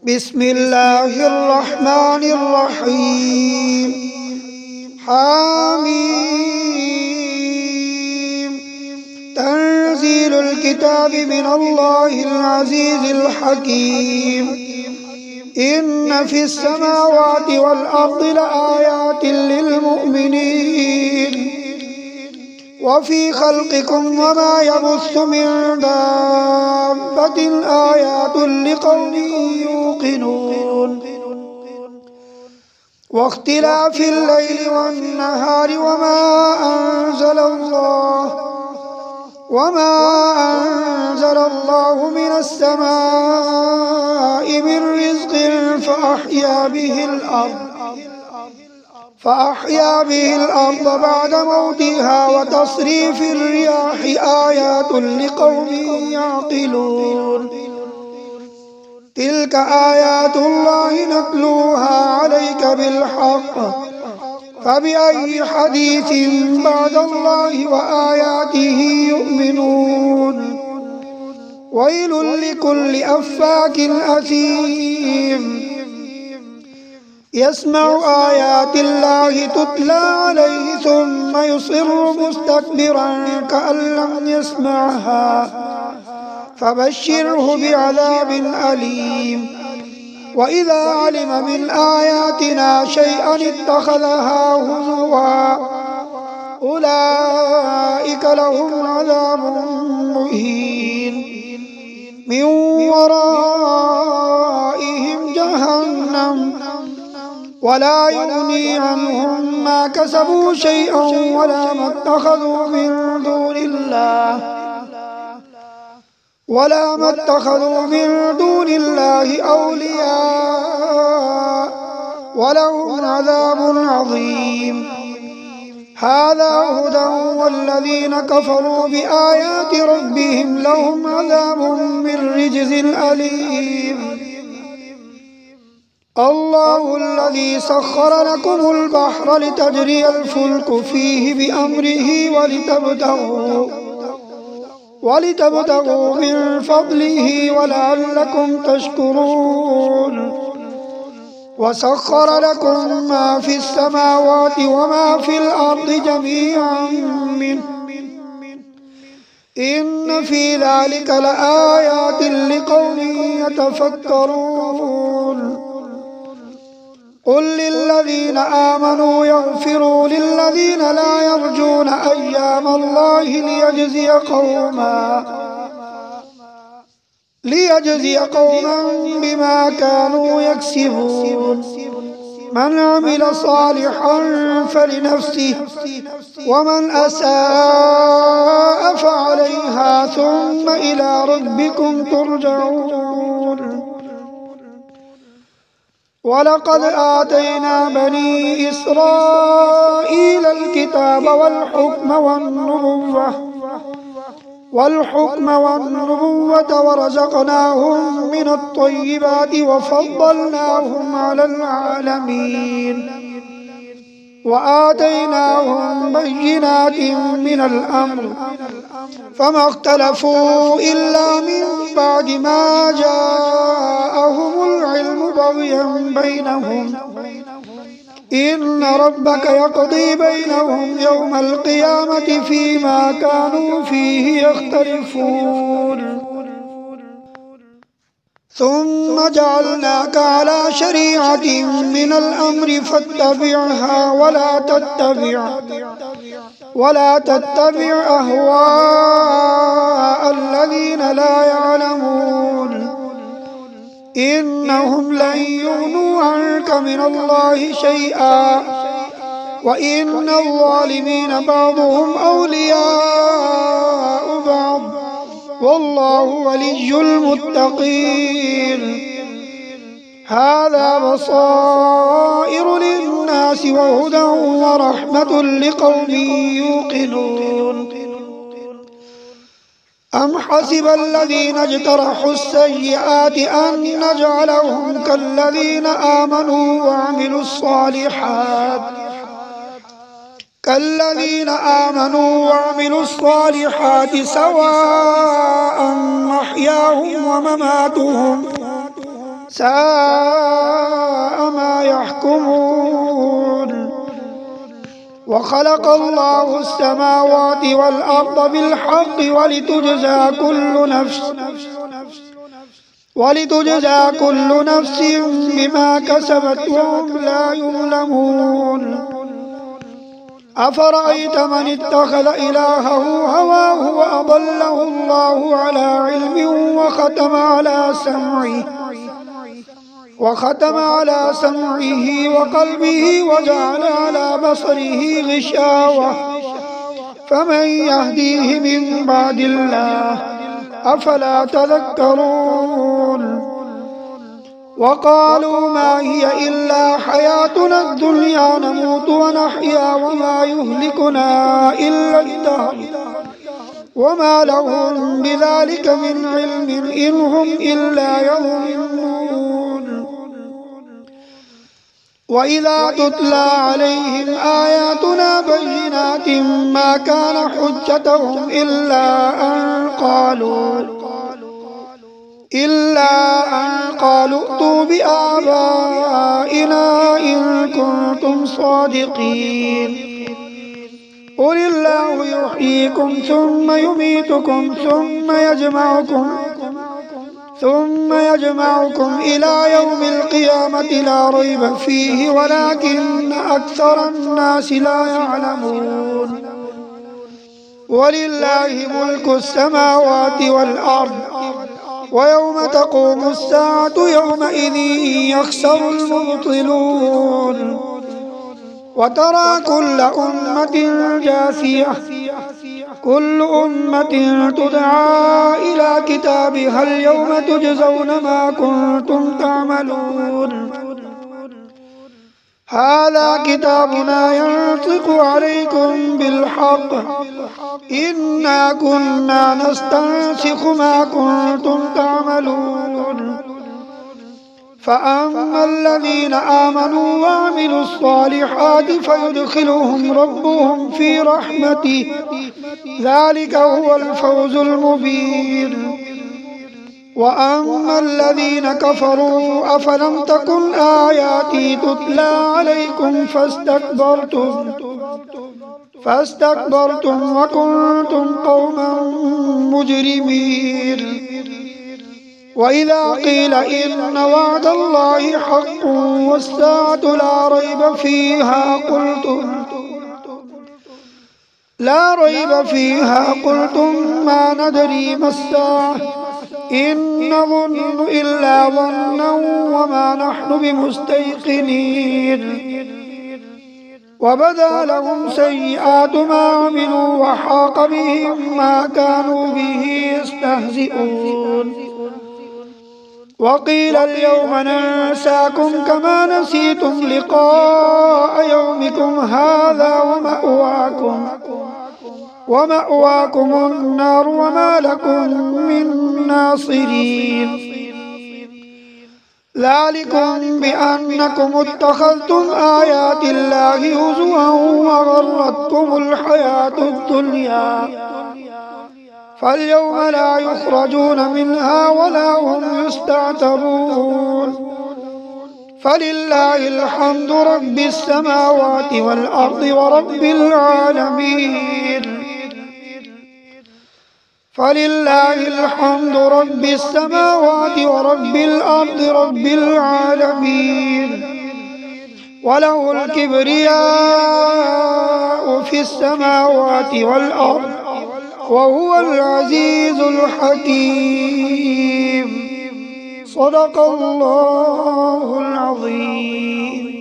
بسم الله الرحمن الرحيم. حميم. تنزيل الكتاب من الله العزيز الحكيم. إن في السماوات والأرض لآيات للمؤمنين وفي خلقكم وما يبث من دابة آيات لقوم يوقنون واختلاف الليل والنهار وما أنزل الله من السماء من رزق فأحيا به الأرض بعد موتها وتصريف الرياح آيات لقوم يعقلون. تلك آيات الله نتلوها عليك بالحق فبأي حديث بعد الله وآياته يؤمنون. ويل لكل أفاك أثيم يسمع آيات الله تتلى عليه ثم يصر مستكبرا كأن لم يسمعها فبشره بعذاب أليم. وإذا علم من آياتنا شيئا اتخذها هزوا أولئك لهم عذاب مهين من ورائهم جهنم ولا يغني عنهم ما كسبوا شيئا ولا ما اتخذوا من دون الله أولياء ولهم عذاب عظيم. هذا هدى والذين كفروا بآيات ربهم لهم عذاب من رجز أليم. الله الذي سخر لكم البحر لتجري الفلك فيه بأمره ولتبتغوا من فضله ولعلكم تشكرون. وسخر لكم ما في السماوات وما في الأرض جميعا منه إن في ذلك لآيات لقوم يتفكرون. قل للذين آمنوا يغفروا للذين لا يرجون أيام الله ليجزي قوما بما كانوا يكسبون. من عمل صالحا فلنفسه ومن أساء فعليها ثم إلى ربكم ترجعون. ولقد آتينا بني إسرائيل الكتاب والحكم والنبوة ورزقناهم من الطيبات وفضلناهم على العالمين وآتيناهم بينات من الأمر فما اختلفوا إلا من بعد ما جاءهم العلم بغيا بينهم إن ربك يقضي بينهم يوم القيامة فيما كانوا فيه يختلفون. ثم جعلناك على شريعة من الأمر فاتبعها ولا تتبع أهواء الذين لا يعلمون إنهم لن يغنوا عنك من الله شيئا وإن الظالمين بعضهم أولياء بعض والله ولي المتقين. هذا بصائر للناس وهدى ورحمة لقوم يوقنون. أم حسب الذين اجترحوا السيئات أن نجعلهم كالذين آمنوا وعملوا الصالحات سواء محياهم साअ मा यहकुमून। वखलक़ अल्लाहु अस्समावाति वल अर्द बिलहक़्क़ि वलितुजज़ा कुल्लु नफ्सिन बिमा कसबत वहुम ला युज़लमून। अफ़रअयत मन इत्तख़ज़ इलाहहु हवाहु वअضल्लहु अल्लाहु अला इल्मिन वख़तम अला समዒही वक़ल्बिही वजअल अला बसरिही ग़िशावह फमन यहदीहि मिन बअदिल्लाह अफ़ला तज़क्करून। वक़ालू मा हिय इल्ला हयातुना दुनिया नमूतु व नहया वमा युहलिकुना इल्ला अद-दहर वमा लहुम बिज़ालिका मिन इल्मिन इन हुम इल्ला यज़ुन्नून। वइज़ा तुतला अलैहिम आयातुना बय्यिनातिन मा कान हुज्जतहुम इल्ला अन क़ालू अतू बिआबाइना इन कुन्तुम सादिक़ीन। क़ुलिल्लाहु युहयीकुम सुम्मा युमीतुकुम ثم يجمعكم إلى يوم القيامة لا ريب فيه ولكن أكثر الناس لا يعلمون। ولله ملك السماوات والأرض ويوم تقوم الساعة يومئذ يخسر المبطلون وترى كل أمة جاثية كل أمة تدعى إلى كتابها اليوم تجزون ما كنتم تعملون هذا كتابنا ينطق عليكم بالحق إنا كنا نستنسخ ما كنتم تعملون فأما الذين آمنوا وعملوا الصالحات فيدخلهم ربهم في رحمته ذلك هو الفوز المبين وأما الذين كفروا أفلم تكن آياتي تتلى عليكم فاستكبرتم وكنتم قوما مجرمين وإذا قيل إن وعد الله حق والساعة لا ريب فيها قلتم ما ندري ما الساعة إن نظن إلا ظنا وما نحن بمستيقنين وبدا لهم سيئات ما عملوا وحاق بهم ما كانوا به يستهزئون وقيل اليوم ننساكم كما نسيتم لقاء يومكم هذا ومأواكم النار وما لكم من ناصرين ذلكم بأنكم اتخذتم آيات الله هزوا وغرتكم الحياة الدنيا فاليوم لا يخرجون منها ولا هم يستعتبون فلله الحمد رب السماوات والأرض ورب العالمين فلله الحمد رب السماوات ورب الأرض رب العالمين وله الكبرياء في السماوات والأرض وهو العزيز الحكيم صدق الله العظيم।